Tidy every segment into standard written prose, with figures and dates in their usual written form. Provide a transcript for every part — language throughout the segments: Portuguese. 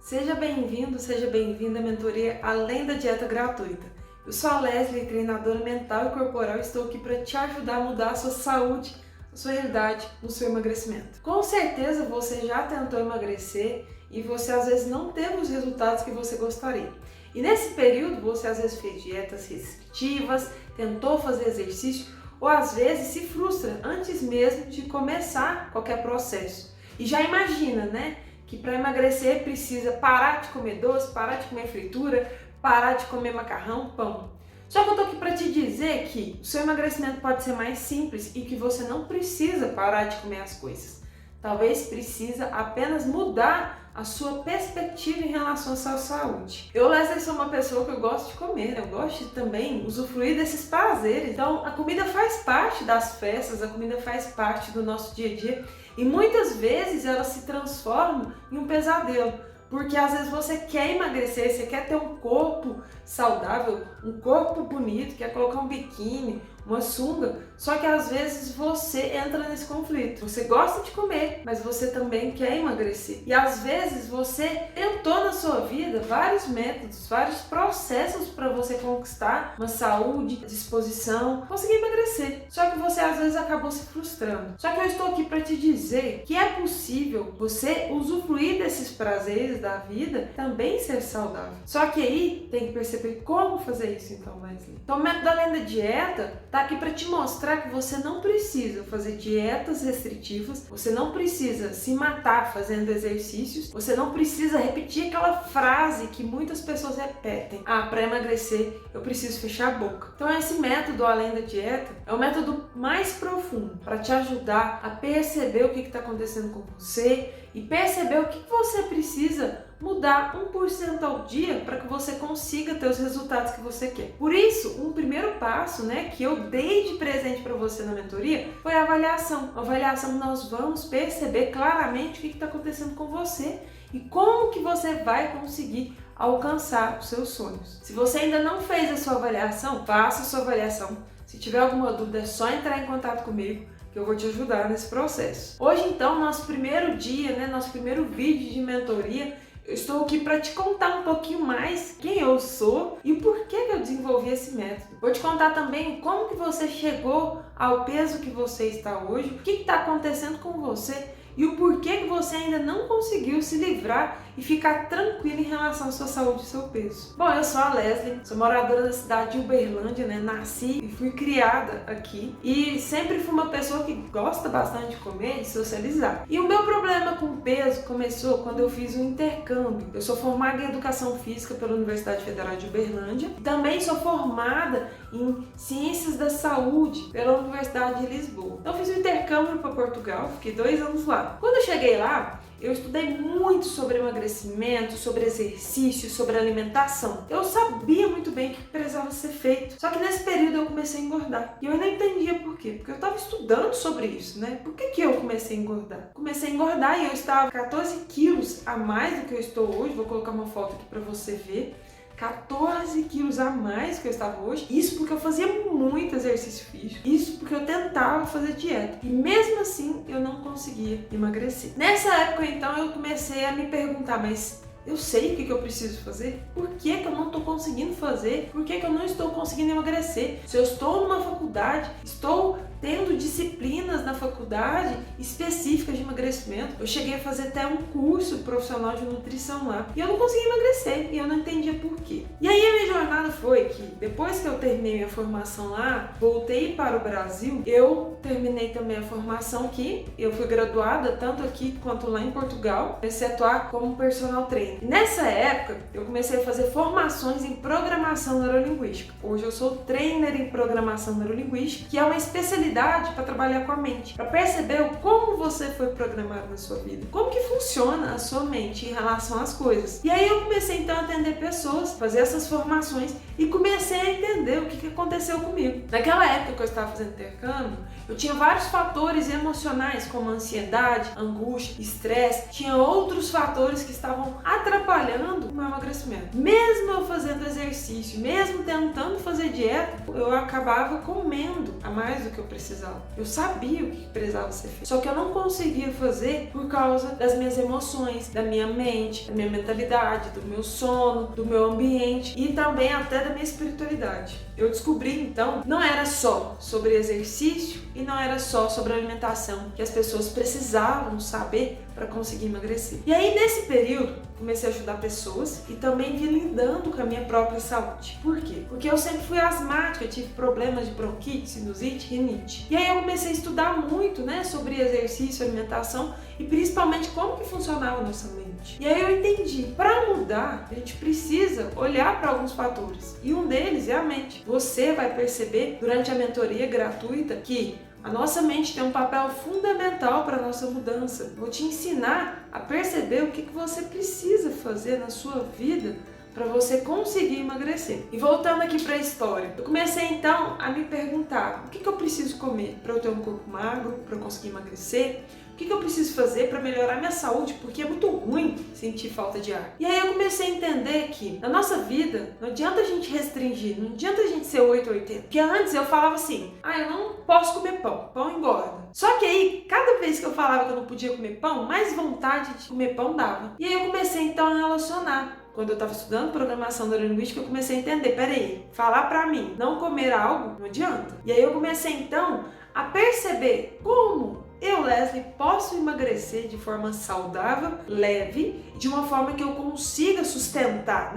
Seja bem-vindo, seja bem-vinda à mentoria Além da Dieta Gratuita. Eu sou a Leslie, treinadora mental e corporal, e estou aqui para te ajudar a mudar a sua saúde, a sua realidade, no seu emagrecimento. Com certeza você já tentou emagrecer e você às vezes não teve os resultados que você gostaria. E nesse período você às vezes fez dietas restritivas, tentou fazer exercício ou às vezes se frustra antes mesmo de começar qualquer processo. E já imagina, né? Que para emagrecer precisa parar de comer doce, parar de comer fritura, parar de comer macarrão, pão. Só que eu tô aqui para te dizer que o seu emagrecimento pode ser mais simples e que você não precisa parar de comer as coisas. Talvez precisa apenas mudar a sua perspectiva em relação à sua saúde. Eu, Leslie, sou uma pessoa que eu gosto de comer, eu gosto de também usufruir desses prazeres. Então, a comida faz parte das festas, a comida faz parte do nosso dia a dia e muitas vezes ela se transforma em um pesadelo. Porque às vezes você quer emagrecer, você quer ter um corpo saudável, um corpo bonito, quer colocar um biquíni, uma sunga, só que às vezes você entra nesse conflito. Você gosta de comer, mas você também quer emagrecer. E às vezes você tentou na sua vida vários métodos, vários processos para você conquistar uma saúde, disposição, conseguir emagrecer. Só que você às vezes acabou se frustrando. Só que eu estou aqui para te dizer que é possível você usufruir desses prazeres da vida, também ser saudável. Só que aí tem que perceber como fazer isso então, Leslie. Então o método Além da Dieta tá aqui para te mostrar que você não precisa fazer dietas restritivas, você não precisa se matar fazendo exercícios, você não precisa repetir aquela frase que muitas pessoas repetem: ah, para emagrecer eu preciso fechar a boca. Então esse método Além da Dieta é o método mais profundo para te ajudar a perceber o que está acontecendo com você e perceber o que você precisa mudar 1% ao dia para que você consiga ter os resultados que você quer. Por isso, um primeiro passo, que eu dei de presente para você na mentoria foi a avaliação. A avaliação, nós vamos perceber claramente o que está acontecendo com você e como que você vai conseguir alcançar os seus sonhos. Se você ainda não fez a sua avaliação, faça a sua avaliação. Se tiver alguma dúvida, é só entrar em contato comigo que eu vou te ajudar nesse processo. Hoje, então, nosso primeiro dia, nosso primeiro vídeo de mentoria, eu estou aqui para te contar um pouquinho mais quem eu sou e por que eu desenvolvi esse método. Vou te contar também como que você chegou ao peso que você está hoje, o que está acontecendo com você e o porquê que você ainda não conseguiu se livrar e ficar tranquilo em relação à sua saúde e seu peso. Bom, eu sou a Leslie, sou moradora da cidade de Uberlândia, nasci e fui criada aqui e sempre fui uma pessoa que gosta bastante de comer e socializar. E o meu problema com o peso começou quando eu fiz um intercâmbio. Eu sou formada em Educação Física pela Universidade Federal de Uberlândia e também sou formada em Ciências da Saúde pela Universidade de Lisboa. Então eu fiz um intercâmbio para Portugal, fiquei 2 anos lá. Quando eu cheguei lá, eu estudei muito sobre emagrecimento, sobre exercício, sobre alimentação. Eu sabia muito bem o que precisava ser feito. Só que nesse período eu comecei a engordar. E eu não entendia por quê. Porque eu estava estudando sobre isso, Por que eu comecei a engordar? Comecei a engordar e eu estava 14 quilos a mais do que eu estou hoje. Vou colocar uma foto aqui para você ver. 14 quilos a mais que eu estava hoje. Isso porque eu fazia muito exercício físico. Isso porque eu tentava fazer dieta. E mesmo assim eu não conseguia emagrecer. Nessa época então eu comecei a me perguntar, mas eu sei o que eu preciso fazer? Por que eu não estou conseguindo fazer? Por que eu não estou conseguindo emagrecer? Se eu estou numa faculdade, estou tendo disciplinas na faculdade específicas de emagrecimento. Eu cheguei a fazer até um curso profissional de nutrição lá. E eu não conseguia emagrecer. E eu não entendia por quê. E aí a minha jornada foi que, depois que eu terminei minha formação lá, voltei para o Brasil, eu terminei também a formação aqui. Eu fui graduada tanto aqui quanto lá em Portugal. Comecei a atuar como personal trainer. E nessa época, eu comecei a fazer formações em programação neurolinguística. Hoje eu sou trainer em programação neurolinguística, que é uma especialidade para trabalhar com a mente, para perceber como você foi programado na sua vida, como que funciona a sua mente em relação às coisas. E aí eu comecei então a atender pessoas, fazer essas formações e comecei a entender o que aconteceu comigo. Naquela época que eu estava fazendo intercâmbio, eu tinha vários fatores emocionais, como ansiedade, angústia, estresse, tinha outros fatores que estavam atrapalhando o meu emagrecimento. Mesmo eu fazendo exercício, mesmo tentando fazer dieta, eu acabava comendo a mais do que eu precisava. precisava. Eu sabia o que precisava ser feito. Só que eu não conseguia fazer por causa das minhas emoções, da minha mente, da minha mentalidade, do meu sono, do meu ambiente e também até da minha espiritualidade. Eu descobri então, não era só sobre exercício e não era só sobre alimentação que as pessoas precisavam saber para conseguir emagrecer. E aí nesse período comecei a ajudar pessoas e também vim lidando com a minha própria saúde. Por quê? Porque eu sempre fui asmática, tive problemas de bronquite, sinusite, rinite. E aí eu comecei a estudar muito, sobre exercício, alimentação e principalmente como que funcionava a nossa mente. E aí eu entendi, para mudar, a gente precisa olhar para alguns fatores. E um deles é a mente. Você vai perceber durante a mentoria gratuita que a nossa mente tem um papel fundamental para a nossa mudança. Vou te ensinar a perceber o que você precisa fazer na sua vida para você conseguir emagrecer. E voltando aqui para a história, eu comecei então a me perguntar o que eu preciso comer para eu ter um corpo magro, para eu conseguir emagrecer, o que eu preciso fazer para melhorar minha saúde, porque é muito ruim sentir falta de ar. E aí eu comecei a entender que na nossa vida não adianta a gente restringir, não adianta a gente ser 880. Porque antes eu falava assim, eu não posso comer pão, pão engorda. Só que aí, cada vez que eu falava que eu não podia comer pão, mais vontade de comer pão dava. E aí eu comecei então a relacionar. Quando eu estava estudando programação neurolinguística, eu comecei a entender, peraí, falar pra mim não comer algo não adianta. E aí eu comecei então a perceber como eu, Leslie, posso emagrecer de forma saudável, leve, de uma forma que eu consiga sustentar,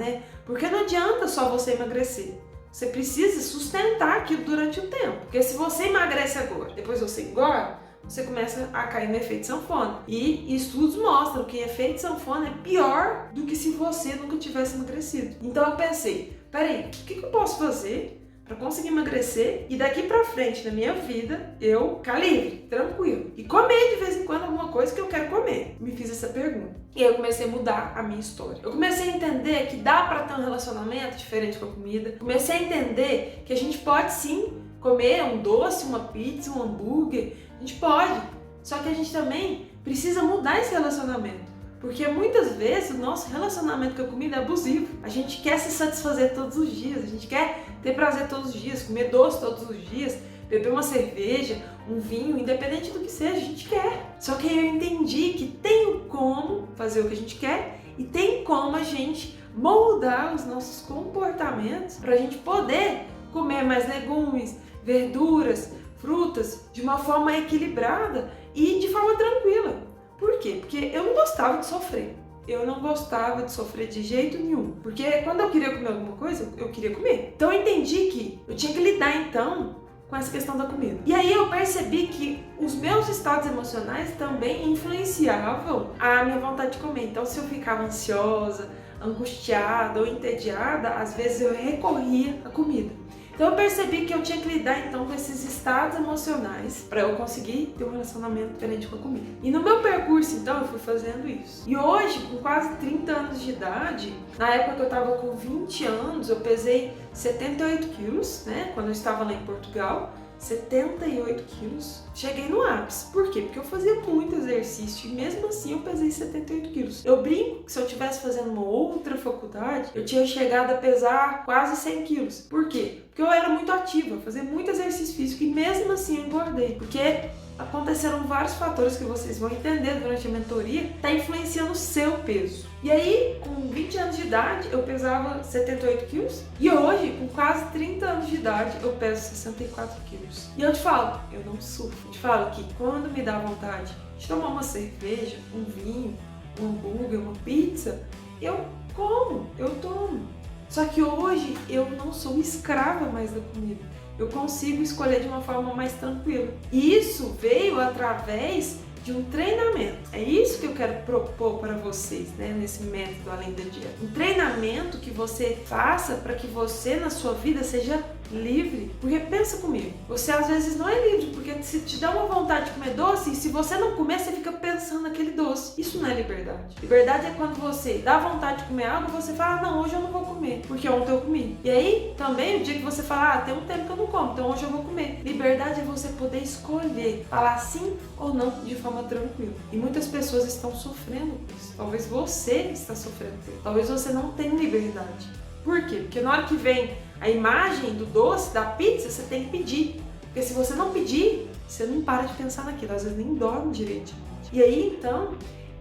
Porque não adianta só você emagrecer. Você precisa sustentar aquilo durante o tempo. Porque se você emagrece agora, depois você engorda, você começa a cair no efeito sanfona. E estudos mostram que efeito sanfona é pior do que se você nunca tivesse emagrecido. Então eu pensei, peraí, o que eu posso fazer para conseguir emagrecer e daqui pra frente na minha vida eu ficar livre, tranquilo e comer de vez em quando alguma coisa que eu quero comer? Me fiz essa pergunta e aí eu comecei a mudar a minha história. Eu comecei a entender que dá para ter um relacionamento diferente com a comida. Comecei a entender que a gente pode sim comer um doce, uma pizza, um hambúrguer. A gente pode, só que a gente também precisa mudar esse relacionamento. Porque muitas vezes o nosso relacionamento com a comida é abusivo. A gente quer se satisfazer todos os dias, a gente quer ter prazer todos os dias, comer doce todos os dias, beber uma cerveja, um vinho, independente do que seja, a gente quer. Só que aí eu entendi que tem como fazer o que a gente quer e tem como a gente moldar os nossos comportamentos para a gente poder comer mais legumes, verduras, frutas de uma forma equilibrada e de forma tranquila. Por quê? Porque eu não gostava de sofrer. Eu não gostava de sofrer de jeito nenhum. Porque quando eu queria comer alguma coisa, eu queria comer. Então eu entendi que eu tinha que lidar então com essa questão da comida. E aí eu percebi que os meus estados emocionais também influenciavam a minha vontade de comer. Então se eu ficava ansiosa, angustiada ou entediada, às vezes eu recorria à comida. Então eu percebi que eu tinha que lidar então com esses estados emocionais para eu conseguir ter um relacionamento diferente com a comida. E no meu percurso então eu fui fazendo isso. E hoje, com quase 30 anos de idade, na época que eu estava com 20 anos, eu pesei 78 quilos, quando eu estava lá em Portugal. 78 quilos. Cheguei no ápice. Por quê? Porque eu fazia muito exercício e mesmo assim eu pesei 78 quilos. Eu brinco que se eu estivesse fazendo uma outra faculdade, eu tinha chegado a pesar quase 100 quilos. Por quê? Porque eu era muito ativa, fazia muito exercício físico e mesmo assim eu engordei. Porque aconteceram vários fatores que vocês vão entender durante a mentoria, tá influenciando o seu peso. E aí, com 20 anos de idade, eu pesava 78 quilos e hoje, com quase 30 anos de idade, eu peso 64 quilos. E eu te falo, eu não sofro. Eu te falo que quando me dá vontade de tomar uma cerveja, um vinho, um hambúrguer, uma pizza, eu como, eu tomo. Só que hoje eu não sou escrava mais da comida. Eu consigo escolher de uma forma mais tranquila. E isso veio através de um treinamento. É isso que eu quero propor para vocês, nesse método Além da Dieta. Um treinamento que você faça para que você na sua vida seja livre. Porque pensa comigo, você às vezes não é livre, porque se te dá uma vontade de comer doce, e se você não comer, você fica pensando naquele doce. Isso não é liberdade. Liberdade é quando você dá vontade de comer algo, você fala, não, hoje eu não vou comer, porque ontem eu comi. E aí, também, o dia que você fala, tem um tempo que eu não como, então hoje eu vou comer. Liberdade é você poder escolher, falar sim ou não de forma tranquila. E muitas pessoas estão sofrendo com isso. Talvez você está sofrendo com isso. Talvez você não tenha liberdade. Por quê? Porque na hora que vem a imagem do doce, da pizza, você tem que pedir. Porque se você não pedir, você não para de pensar naquilo, às vezes nem dorme direitinho. E aí, então,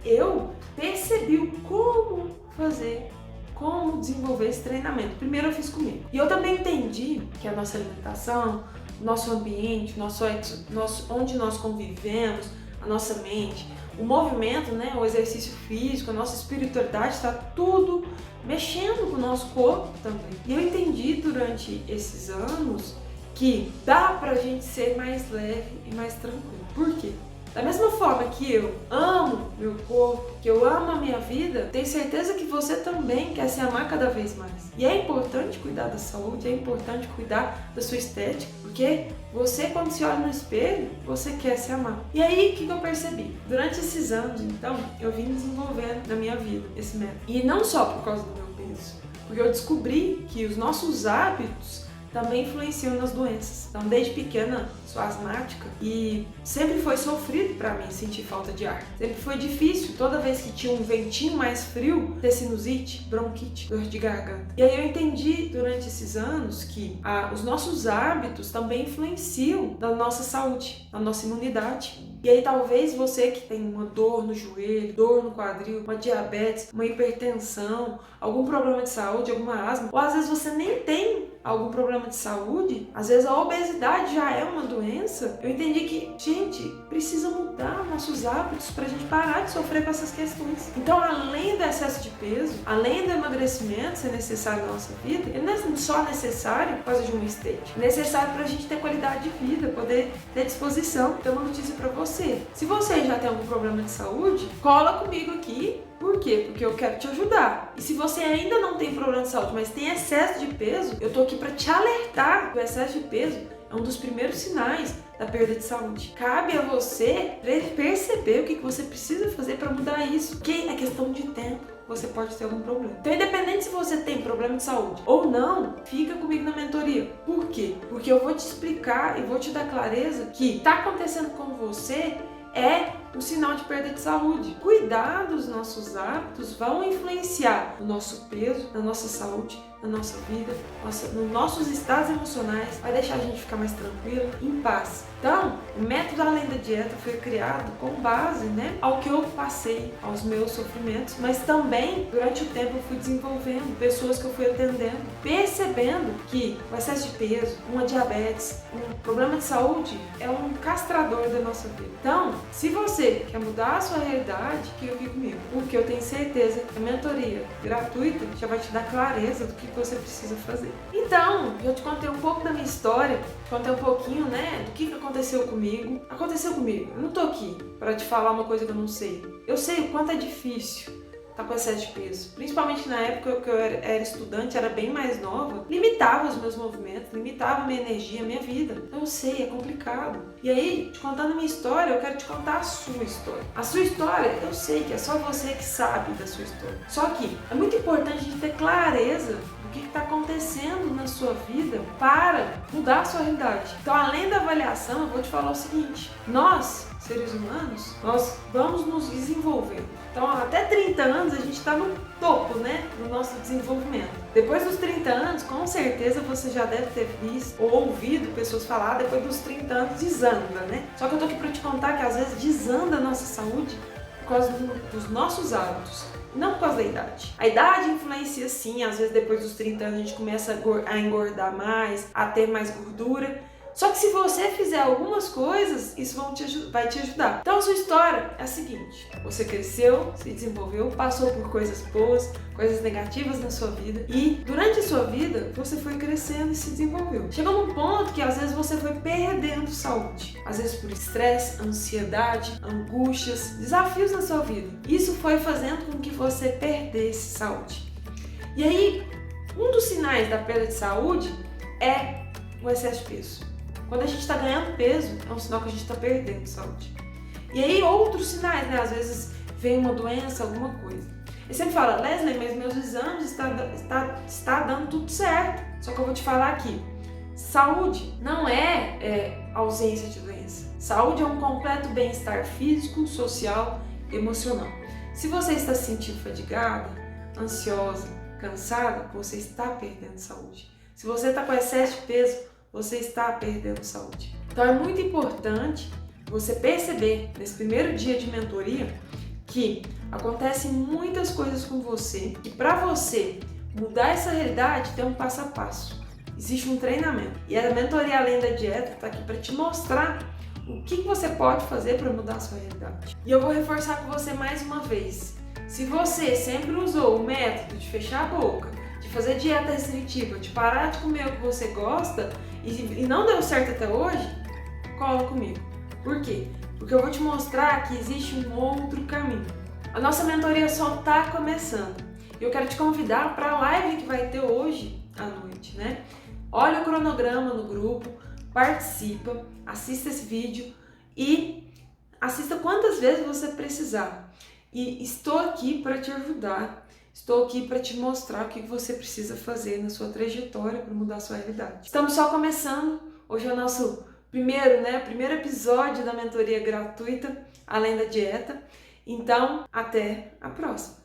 eu percebi o como fazer, como desenvolver esse treinamento. Primeiro eu fiz comigo. E eu também entendi que a nossa alimentação, nosso ambiente, onde nós convivemos, a nossa mente, o movimento, né, o exercício físico, a nossa espiritualidade, está tudo mexendo com o nosso corpo também. E eu entendi durante esses anos que dá pra gente ser mais leve e mais tranquilo. Por quê? Da mesma forma que eu amo meu corpo, que eu amo a minha vida, tenho certeza que você também quer se amar cada vez mais. E é importante cuidar da saúde, é importante cuidar da sua estética, porque você, quando se olha no espelho, você quer se amar. E aí, o que eu percebi? Durante esses anos, então, eu vim desenvolvendo na minha vida esse método. E não só por causa do meu peso, porque eu descobri que os nossos hábitos também influenciam nas doenças. Então, desde pequena, sou asmática e sempre foi sofrido para mim sentir falta de ar. Sempre foi difícil, toda vez que tinha um ventinho mais frio, ter sinusite, bronquite, dor de garganta. E aí eu entendi durante esses anos que os nossos hábitos também influenciam na nossa saúde, na nossa imunidade. E aí talvez você que tem uma dor no joelho, dor no quadril, uma diabetes, uma hipertensão, algum problema de saúde, alguma asma, ou às vezes você nem tem algum problema de saúde, às vezes a obesidade já é uma doença, eu entendi que, gente, precisa mudar nossos hábitos pra gente parar de sofrer com essas questões. Então, além do excesso de peso, além do emagrecimento ser necessário na nossa vida, ele não é só necessário por causa de uma estética, é necessário pra gente ter qualidade de vida, poder ter disposição. Então, uma notícia pra você. Se você já tem algum problema de saúde, cola comigo aqui. Por quê? Porque eu quero te ajudar. E se você ainda não tem problema de saúde, mas tem excesso de peso, eu tô aqui para te alertar que o excesso de peso é um dos primeiros sinais da perda de saúde. Cabe a você perceber o que você precisa fazer para mudar isso. Que é questão de tempo. Você pode ter algum problema. Então, independente se você tem problema de saúde ou não, fica comigo na mentoria. Por quê? Porque eu vou te explicar e vou te dar clareza que tá acontecendo com você é um sinal de perda de saúde. Cuidar dos nossos hábitos vão influenciar no nosso peso, na nossa saúde, na nossa vida, nos nossos estados emocionais, vai deixar a gente ficar mais tranquilo, em paz. Então, o método Além da Dieta foi criado com base, ao que eu passei, aos meus sofrimentos, mas também, durante o tempo, eu fui desenvolvendo pessoas que eu fui atendendo, percebendo que o excesso de peso, uma diabetes, um problema de saúde é um castrador da nossa vida. Então, se você quer mudar a sua realidade, fica aqui comigo, porque eu tenho certeza que a mentoria gratuita já vai te dar clareza do que você precisa fazer. Então, eu te contei um pouco da minha história, contei um pouquinho, do que aconteceu comigo. Aconteceu comigo. Eu não tô aqui para te falar uma coisa que eu não sei. Eu sei o quanto é difícil tá com excesso de peso. Principalmente na época que eu era estudante, era bem mais nova, limitava os meus movimentos, limitava a minha energia, a minha vida. Então eu sei, é complicado. E aí, te contando a minha história, eu quero te contar a sua história. A sua história, eu sei que é só você que sabe da sua história. Só que é muito importante a gente ter clareza do que está acontecendo na sua vida para mudar a sua realidade. Então, além da avaliação, eu vou te falar o seguinte: nós, seres humanos, nós vamos nos desenvolvendo. Então, até 30 anos a gente está no topo, do nosso desenvolvimento. Depois dos 30 anos, com certeza você já deve ter visto ou ouvido pessoas falar, depois dos 30 anos desanda, Só que eu tô aqui para te contar que às vezes desanda a nossa saúde por causa dos nossos hábitos, não por causa da idade. A idade influencia sim, às vezes depois dos 30 anos a gente começa a engordar mais, a ter mais gordura. Só que se você fizer algumas coisas, isso vai te ajudar. Então a sua história é a seguinte: você cresceu, se desenvolveu, passou por coisas boas, coisas negativas na sua vida e durante a sua vida você foi crescendo e se desenvolveu. Chegou num ponto que às vezes você foi perdendo saúde. Às vezes por estresse, ansiedade, angústias, desafios na sua vida. Isso foi fazendo com que você perdesse saúde. E aí, um dos sinais da perda de saúde é o excesso de peso. Quando a gente está ganhando peso, é um sinal que a gente está perdendo saúde. E aí, outros sinais, Às vezes vem uma doença, alguma coisa. E sempre fala: Leslie, mas meus exames está dando tudo certo. Só que eu vou te falar aqui: saúde não é ausência de doença. Saúde é um completo bem-estar físico, social e emocional. Se você está se sentindo fadigada, ansiosa, cansada, você está perdendo saúde. Se você está com excesso de peso, você está perdendo saúde. Então é muito importante você perceber nesse primeiro dia de mentoria que acontecem muitas coisas com você e para você mudar essa realidade tem um passo a passo. Existe um treinamento e a mentoria Além da Dieta está aqui para te mostrar o que você pode fazer para mudar a sua realidade. E eu vou reforçar com você mais uma vez. Se você sempre usou o método de fechar a boca, de fazer dieta restritiva, de parar de comer o que você gosta e não deu certo até hoje, cola comigo. Por quê? Porque eu vou te mostrar que existe um outro caminho. A nossa mentoria só está começando. E eu quero te convidar para a live que vai ter hoje à noite, né? Olha o cronograma no grupo, participa, assista esse vídeo e assista quantas vezes você precisar. E estou aqui para te ajudar, estou aqui para te mostrar o que você precisa fazer na sua trajetória para mudar a sua realidade. Estamos só começando, hoje é o nosso primeiro episódio da mentoria gratuita Além da Dieta. Então, até a próxima!